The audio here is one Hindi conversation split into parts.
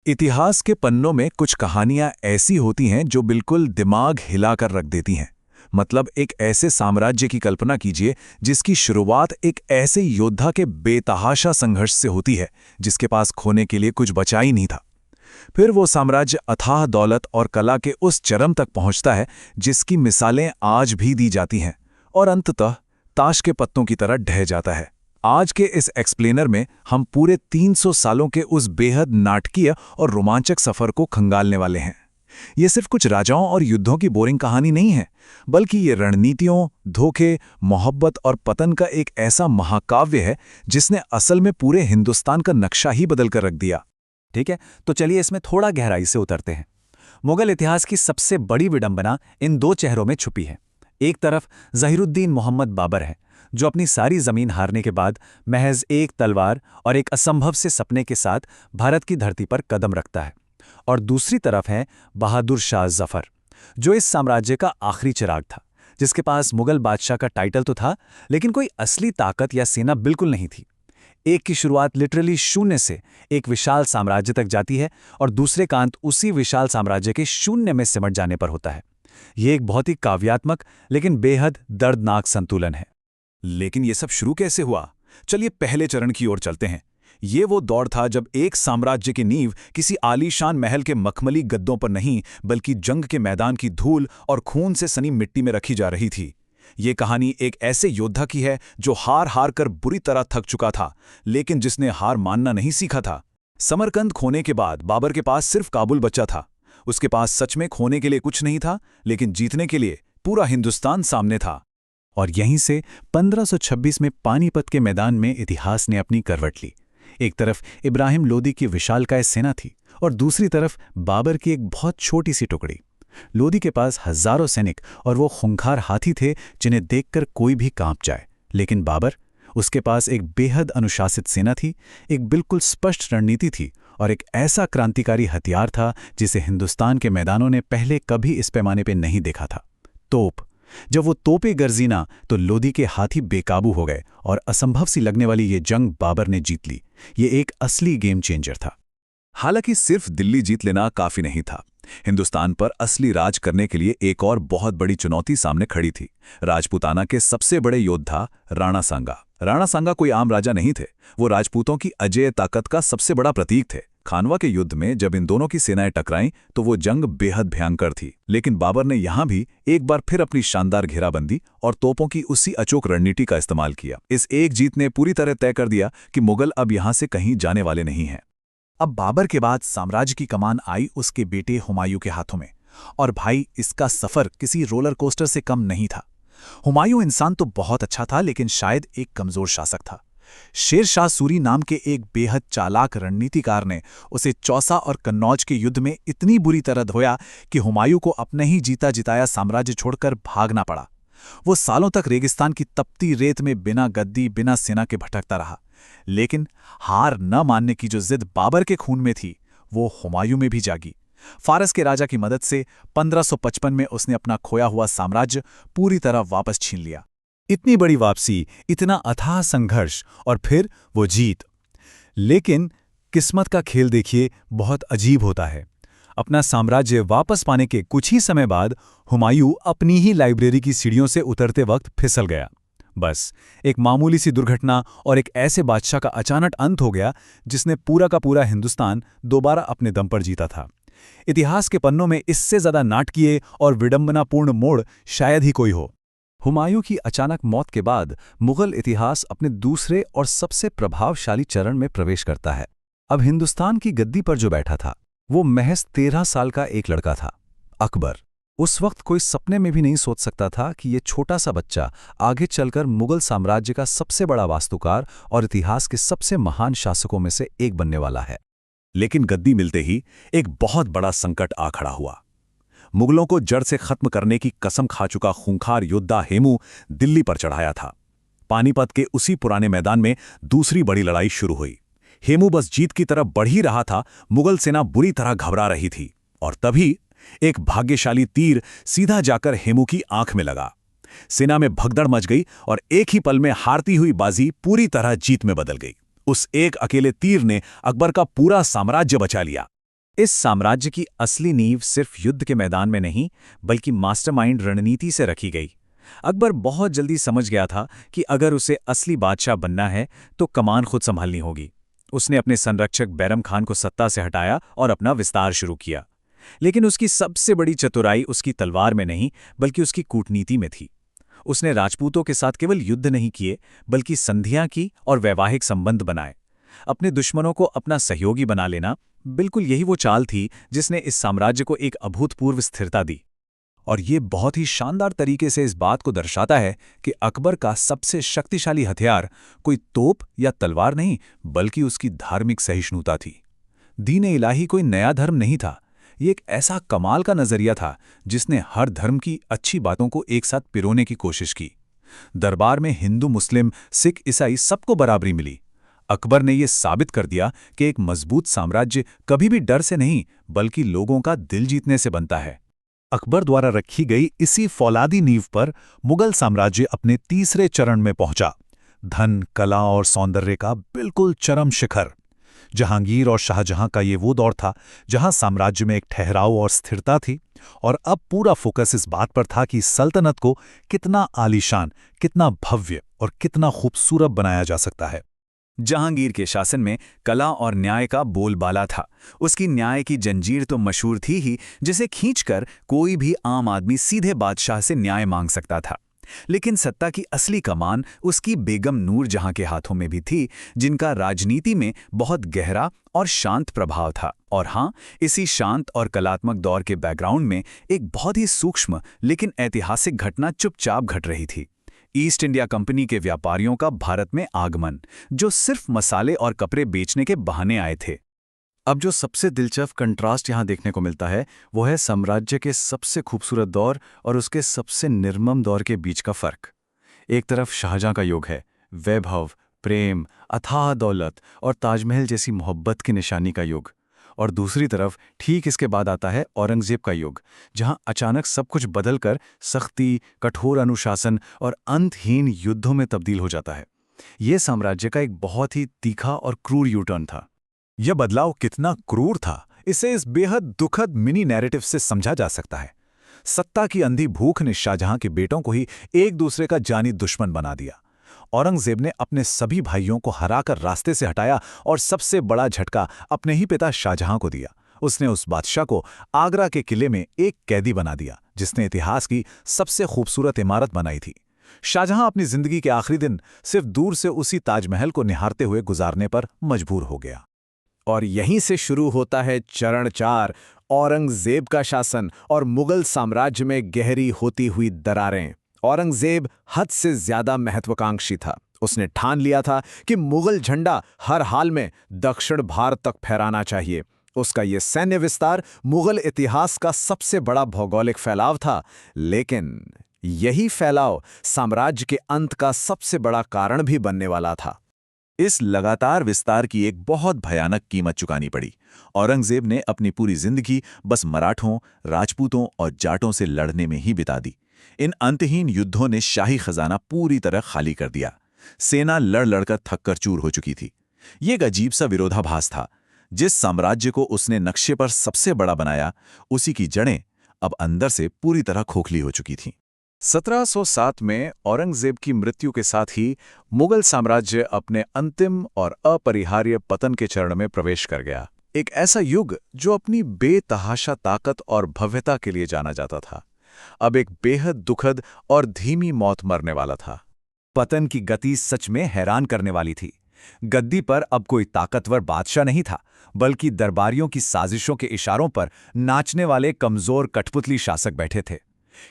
इतिहास के पन्नों में कुछ कहानियां ऐसी होती हैं जो बिल्कुल दिमाग हिलाकर रख देती हैं। मतलब एक ऐसे साम्राज्य की कल्पना कीजिए जिसकी शुरुआत एक ऐसे योद्धा के बेतहाशा संघर्ष से होती है जिसके पास खोने के लिए कुछ बचा ही नहीं था। फिर वो साम्राज्य अथाह दौलत और कला के उस चरम तक पहुंचता है जिसकी मिसालें आज भी दी जाती हैं और अंततः ताश के पत्तों की तरह ढह जाता है। आज के इस एक्सप्लेनर में हम पूरे 300 सालों के उस बेहद नाटकीय और रोमांचक सफर को खंगालने वाले हैं। ये सिर्फ कुछ राजाओं और युद्धों की बोरिंग कहानी नहीं है, बल्कि ये रणनीतियों, धोखे, मोहब्बत और पतन का एक ऐसा महाकाव्य है जिसने असल में पूरे हिंदुस्तान का नक्शा ही बदल कर रख दिया। ठीक है, तो चलिए इसमें थोड़ा गहराई से उतरते हैं। मुगल इतिहास की सबसे बड़ी विडंबना इन दो चेहरों में छुपी है। एक तरफ ज़हीरुद्दीन मोहम्मद बाबर है, जो अपनी सारी जमीन हारने के बाद महज एक तलवार और एक असंभव से सपने के साथ भारत की धरती पर कदम रखता है। और दूसरी तरफ है बहादुर शाह जफर, जो इस साम्राज्य का आखिरी चिराग था, जिसके पास मुगल बादशाह का टाइटल तो था, लेकिन कोई असली ताकत या सेना बिल्कुल नहीं थी। एक की शुरुआत लिटरली शून्य से एक विशाल साम्राज्य तक जाती है और दूसरे का अंत उसी विशाल साम्राज्य के शून्य में सिमट जाने पर होता है। यह एक बहुत ही काव्यात्मक लेकिन बेहद दर्दनाक संतुलन है। लेकिन ये सब शुरू कैसे हुआ? चलिए पहले चरण की ओर चलते हैं। ये वो दौर था जब एक साम्राज्य की नींव किसी आलीशान महल के मखमली गद्दों पर नहीं, बल्कि जंग के मैदान की धूल और खून से सनी मिट्टी में रखी जा रही थी। ये कहानी एक ऐसे योद्धा की है जो हार हार कर बुरी तरह थक चुका था, लेकिन जिसने हार मानना नहीं सीखा था। समरकंद खोने के बाद बाबर के पास सिर्फ काबुल बचा था। उसके पास सच में खोने के लिए कुछ नहीं था, लेकिन जीतने के लिए पूरा हिंदुस्तान सामने था। और यहीं से 1526 में पानीपत के मैदान में इतिहास ने अपनी करवट ली। एक तरफ इब्राहिम लोदी की विशालकाय सेना थी और दूसरी तरफ बाबर की एक बहुत छोटी सी टुकड़ी। लोदी के पास हजारों सैनिक और वो खूंखार हाथी थे जिन्हें देखकर कोई भी कांप जाए, लेकिन बाबर, उसके पास एक बेहद अनुशासित सेना थी, एक बिल्कुल स्पष्ट रणनीति थी और एक ऐसा क्रांतिकारी हथियार था जिसे हिंदुस्तान के मैदानों ने पहले कभी इस पैमाने पर नहीं देखा था, तोप। जब वो तोपें गरजी ना तो लोदी के हाथी बेकाबू हो गए और असंभव सी लगने वाली ये जंग बाबर ने जीत ली। ये एक असली गेम चेंजर था। हालांकि सिर्फ दिल्ली जीत लेना काफी नहीं था। हिंदुस्तान पर असली राज करने के लिए एक और बहुत बड़ी चुनौती सामने खड़ी थी। राजपूताना के सबसे बड़े योद्धा राणा सांगा। राणा सांगा कोई आम राजा नहीं थे, वो राजपूतों की अजेय ताकत का सबसे बड़ा प्रतीक थे। खानवा के युद्ध में जब इन दोनों की सेनाएं टकराईं तो वो जंग बेहद भयंकर थी, लेकिन बाबर ने यहां भी एक बार फिर अपनी शानदार घेराबंदी और तोपों की उसी अचूक रणनीति का इस्तेमाल किया। इस एक जीत ने पूरी तरह तय कर दिया कि मुगल अब यहां से कहीं जाने वाले नहीं हैं। अब बाबर के बाद साम्राज्य की कमान आई उसके बेटे हुमायूं के हाथों में, और भाई इसका सफर किसी रोलर कोस्टर से कम नहीं था। हुमायूं इंसान तो बहुत अच्छा था, लेकिन शायद एक कमजोर शासक था। शेर शाह सूरी नाम के एक बेहद चालाक रणनीतिकार ने उसे चौसा और कन्नौज के युद्ध में इतनी बुरी तरह धोया कि हुमायूं को अपने ही जीता जिताया साम्राज्य छोड़कर भागना पड़ा। वो सालों तक रेगिस्तान की तपती रेत में बिना गद्दी, बिना सेना के भटकता रहा, लेकिन हार न मानने की जो जिद बाबर के खून में थी, वो हुमायूं में भी जागी। फारस के राजा की मदद से 1555 में उसने अपना खोया हुआ साम्राज्य पूरी तरह वापस छीन लिया। इतनी बड़ी वापसी, इतना अथाह संघर्ष और फिर वो जीत। लेकिन किस्मत का खेल देखिए, बहुत अजीब होता है। अपना साम्राज्य वापस पाने के कुछ ही समय बाद हुमायूं अपनी ही लाइब्रेरी की सीढ़ियों से उतरते वक्त फिसल गया। बस एक मामूली सी दुर्घटना और एक ऐसे बादशाह का अचानक अंत हो गया जिसने पूरा का पूरा हिंदुस्तान दोबारा अपने दम पर जीता था। इतिहास के पन्नों में इससे ज्यादा नाटकीय और विडंबनापूर्ण मोड़ शायद ही कोई हो। हुमायूं की अचानक मौत के बाद मुगल इतिहास अपने दूसरे और सबसे प्रभावशाली चरण में प्रवेश करता है। अब हिंदुस्तान की गद्दी पर जो बैठा था, वो महज 13 साल का एक लड़का था, अकबर। उस वक्त कोई सपने में भी नहीं सोच सकता था कि ये छोटा सा बच्चा आगे चलकर मुगल साम्राज्य का सबसे बड़ा वास्तुकार और इतिहास के सबसे महान शासकों में से एक बनने वाला है। लेकिन गद्दी मिलते ही एक बहुत बड़ा संकट आ खड़ा हुआ। मुगलों को जड़ से खत्म करने की कसम खा चुका खूंखार योद्धा हेमू दिल्ली पर चढ़ाया था। पानीपत के उसी पुराने मैदान में दूसरी बड़ी लड़ाई शुरू हुई। हेमू बस जीत की तरफ बढ़ ही रहा था, मुगल सेना बुरी तरह घबरा रही थी, और तभी एक भाग्यशाली तीर सीधा जाकर हेमू की आंख में लगा। सेना में भगदड़ मच गई और एक ही पल में हारती हुई बाजी पूरी तरह जीत में बदल गई। उस एक अकेले तीर ने अकबर का पूरा साम्राज्य बचा लिया। इस साम्राज्य की असली नींव सिर्फ युद्ध के मैदान में नहीं बल्कि मास्टरमाइंड रणनीति से रखी गई। अकबर बहुत जल्दी समझ गया था कि अगर उसे असली बादशाह बनना है तो कमान खुद संभालनी होगी। उसने अपने संरक्षक बैरम खान को सत्ता से हटाया और अपना विस्तार शुरू किया। लेकिन उसकी सबसे बड़ी चतुराई उसकी तलवार में नहीं बल्कि उसकी कूटनीति में थी। उसने राजपूतों के साथ केवल युद्ध नहीं किए बल्कि संधियां की और वैवाहिक संबंध बनाए। अपने दुश्मनों को अपना सहयोगी बना लेना, बिल्कुल यही वो चाल थी जिसने इस साम्राज्य को एक अभूतपूर्व स्थिरता दी। और ये बहुत ही शानदार तरीके से इस बात को दर्शाता है कि अकबर का सबसे शक्तिशाली हथियार कोई तोप या तलवार नहीं बल्कि उसकी धार्मिक सहिष्णुता थी। दीन-ए इलाही कोई नया धर्म नहीं था, ये एक ऐसा कमाल का नजरिया था जिसने हर धर्म की अच्छी बातों को एक साथ पिरोने की कोशिश की। दरबार में हिंदू, मुस्लिम, सिख, ईसाई सबको बराबरी मिली। अकबर ने यह साबित कर दिया कि एक मजबूत साम्राज्य कभी भी डर से नहीं बल्कि लोगों का दिल जीतने से बनता है। अकबर द्वारा रखी गई इसी फौलादी नींव पर मुगल साम्राज्य अपने तीसरे चरण में पहुंचा। धन, कला और सौंदर्य का बिल्कुल चरम शिखर। जहांगीर और शाहजहां का ये वो दौर था जहां साम्राज्य में एक ठहराव और स्थिरता थी, और अब पूरा फोकस इस बात पर था कि सल्तनत को कितना आलीशान, कितना भव्य और कितना खूबसूरत बनाया जा सकता है। जहांगीर के शासन में कला और न्याय का बोलबाला था। उसकी न्याय की जंजीर तो मशहूर थी ही, जिसे खींचकर कोई भी आम आदमी सीधे बादशाह से न्याय मांग सकता था। लेकिन सत्ता की असली कमान उसकी बेगम नूरजहां के हाथों में भी थी, जिनका राजनीति में बहुत गहरा और शांत प्रभाव था। और हाँ, इसी शांत और कलात्मक दौर के बैकग्राउंड में एक बहुत ही सूक्ष्म लेकिन ऐतिहासिक घटना चुपचाप घट रही थी। ईस्ट इंडिया कंपनी के व्यापारियों का भारत में आगमन, जो सिर्फ मसाले और कपड़े बेचने के बहाने आए थे। अब जो सबसे दिलचस्प कंट्रास्ट यहाँ देखने को मिलता है वो है साम्राज्य के सबसे खूबसूरत दौर और उसके सबसे निर्मम दौर के बीच का फर्क। एक तरफ शाहजहां का युग है, वैभव, प्रेम, अथाह दौलत और ताजमहल जैसी मोहब्बत की निशानी का युग। और दूसरी तरफ ठीक इसके बाद आता है औरंगजेब का युग, जहां अचानक सब कुछ बदलकर सख्ती, कठोर अनुशासन और अंतहीन युद्धों में तब्दील हो जाता है। ये साम्राज्य का एक बहुत ही तीखा और क्रूर यूटर्न था। यह बदलाव कितना क्रूर था, इसे इस बेहद दुखद मिनी नैरेटिव से समझा जा सकता है। सत्ता की अंधी भूख ने शाहजहां के बेटों को ही एक दूसरे का जानी दुश्मन बना दिया। औरंगजेब ने अपने सभी भाइयों को हराकर रास्ते से हटाया और सबसे बड़ा झटका अपने ही पिता शाहजहां को दिया। उसने उस बादशाह को आगरा के किले में एक कैदी बना दिया, जिसने इतिहास की सबसे खूबसूरत इमारत बनाई थी। शाहजहां अपनी जिंदगी के आखिरी दिन सिर्फ दूर से उसी ताजमहल को निहारते हुए गुजारने पर मजबूर हो गया। और यहीं से शुरू होता है चरण 4, औरंगजेब का शासन और मुगल साम्राज्य में गहरी होती हुई दरारें। औरंगजेब हद से ज्यादा महत्वाकांक्षी था। उसने ठान लिया था कि मुगल झंडा हर हाल में दक्षिण भारत तक फहराना चाहिए। उसका ये सैन्य विस्तार मुगल इतिहास का सबसे बड़ा भौगोलिक फैलाव था, लेकिन यही फैलाव साम्राज्य के अंत का सबसे बड़ा कारण भी बनने वाला था। इस लगातार विस्तार की एक बहुत भयानक कीमत चुकानी पड़ी। औरंगजेब ने अपनी पूरी जिंदगी बस मराठों, राजपूतों और जाटों से लड़ने में ही बिता दी। इन अंतहीन युद्धों ने शाही खजाना पूरी तरह खाली कर दिया। सेना लड़ लड़कर थककर चूर हो चुकी थी। ये एक अजीब सा विरोधाभास था। जिस साम्राज्य को उसने नक्शे पर सबसे बड़ा बनाया, उसी की जड़ें अब अंदर से पूरी तरह खोखली हो चुकी थीं। 1707 में औरंगजेब की मृत्यु के साथ ही मुगल साम्राज्य अपने अंतिम और अपरिहार्य पतन के चरण में प्रवेश कर गया। एक ऐसा युग जो अपनी बेतहाशा ताकत और भव्यता के लिए जाना जाता था, अब एक बेहद दुखद और धीमी मौत मरने वाला था। पतन की गति सच में हैरान करने वाली थी। गद्दी पर अब कोई ताकतवर बादशाह नहीं था, बल्कि दरबारियों की साजिशों के इशारों पर नाचने वाले कमजोर कठपुतली शासक बैठे थे।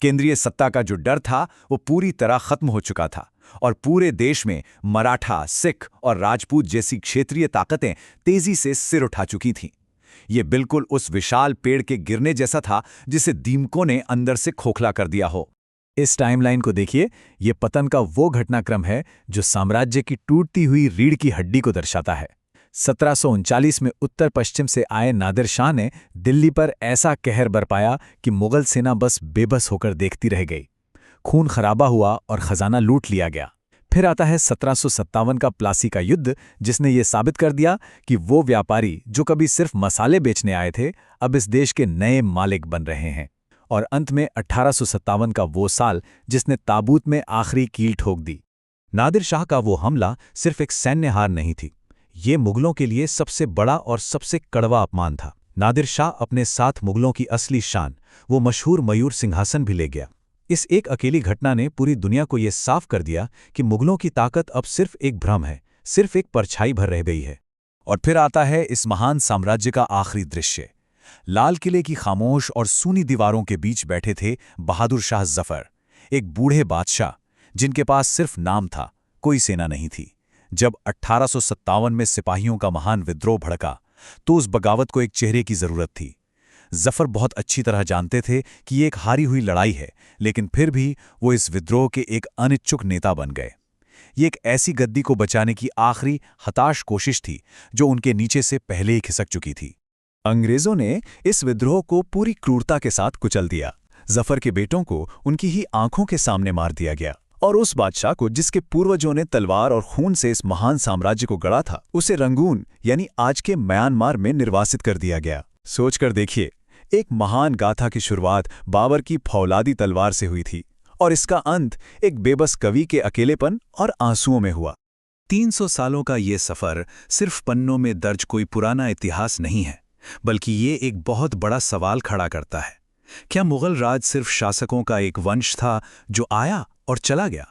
केंद्रीय सत्ता का जो डर था वो पूरी तरह खत्म हो चुका था और पूरे देश में मराठा, सिख और राजपूत जैसी क्षेत्रीय ताकतें तेजी से सिर उठा चुकी थीं। ये बिल्कुल उस विशाल पेड़ के गिरने जैसा था जिसे दीमकों ने अंदर से खोखला कर दिया हो। इस टाइमलाइन को देखिए, ये पतन का वो घटनाक्रम है जो साम्राज्य की टूटती हुई रीढ़ की हड्डी को दर्शाता है। 1739 में उत्तर पश्चिम से आए नादिर शाह ने दिल्ली पर ऐसा कहर बरपाया कि मुगल सेना बस बेबस होकर देखती रह गई। खून खराबा हुआ और खजाना लूट लिया गया। फिर आता है 1757 का प्लासी का युद्ध, जिसने ये साबित कर दिया कि वो व्यापारी जो कभी सिर्फ मसाले बेचने आए थे, अब इस देश के नए मालिक बन रहे हैं। और अंत में 1857 का वो साल जिसने ताबूत में आखिरी कील ठोक दी। नादिर शाह का वो हमला सिर्फ एक सैन्य हार नहीं थी, ये मुगलों के लिए सबसे बड़ा और सबसे कड़वा अपमान था। नादिर शाह अपने साथ मुगलों की असली शान, वो मशहूर मयूर सिंहासन भी ले गया। इस एक अकेली घटना ने पूरी दुनिया को ये साफ कर दिया कि मुगलों की ताकत अब सिर्फ एक भ्रम है, सिर्फ एक परछाई भर रह गई है। और फिर आता है इस महान साम्राज्य का आखिरी दृश्य। लाल किले की खामोश और सूनी दीवारों के बीच बैठे थे बहादुर शाह जफर, एक बूढ़े बादशाह जिनके पास सिर्फ नाम था, कोई सेना नहीं थी। जब 1857 में सिपाहियों का महान विद्रोह भड़का, तो उस बगावत को एक चेहरे की जरूरत थी। जफर बहुत अच्छी तरह जानते थे कि ये एक हारी हुई लड़ाई है, लेकिन फिर भी वो इस विद्रोह के एक अनिच्छुक नेता बन गए। ये एक ऐसी गद्दी को बचाने की आखिरी हताश कोशिश थी जो उनके नीचे से पहले ही खिसक चुकी थी। अंग्रेजों ने इस विद्रोह को पूरी क्रूरता के साथ कुचल दिया। जफर के बेटों को उनकी ही आंखों के सामने मार दिया गया, और उस बादशाह को जिसके पूर्वजों ने तलवार और खून से इस महान साम्राज्य को गढ़ा था, उसे रंगून यानी आज के म्यांमार में निर्वासित कर दिया गया। सोचकर देखिए, एक महान गाथा की शुरुआत बाबर की फौलादी तलवार से हुई थी, और इसका अंत एक बेबस कवि के अकेलेपन और आंसुओं में हुआ। 300 सालों का ये सफर सिर्फ पन्नों में दर्ज कोई पुराना इतिहास नहीं है, बल्कि ये एक बहुत बड़ा सवाल खड़ा करता है। क्या मुगल राज सिर्फ शासकों का एक वंश था जो आया और चला गया,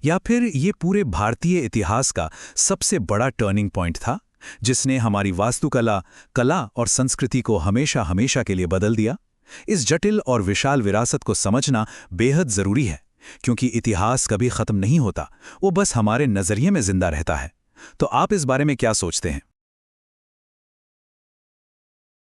या फिर ये पूरे भारतीय इतिहास का सबसे बड़ा टर्निंग पॉइंट था, जिसने हमारी वास्तुकला, कला और संस्कृति को हमेशा हमेशा के लिए बदल दिया? इस जटिल और विशाल विरासत को समझना बेहद जरूरी है, क्योंकि इतिहास कभी खत्म नहीं होता, वो बस हमारे नजरिए में जिंदा रहता है। तो आप इस बारे में क्या सोचते हैं?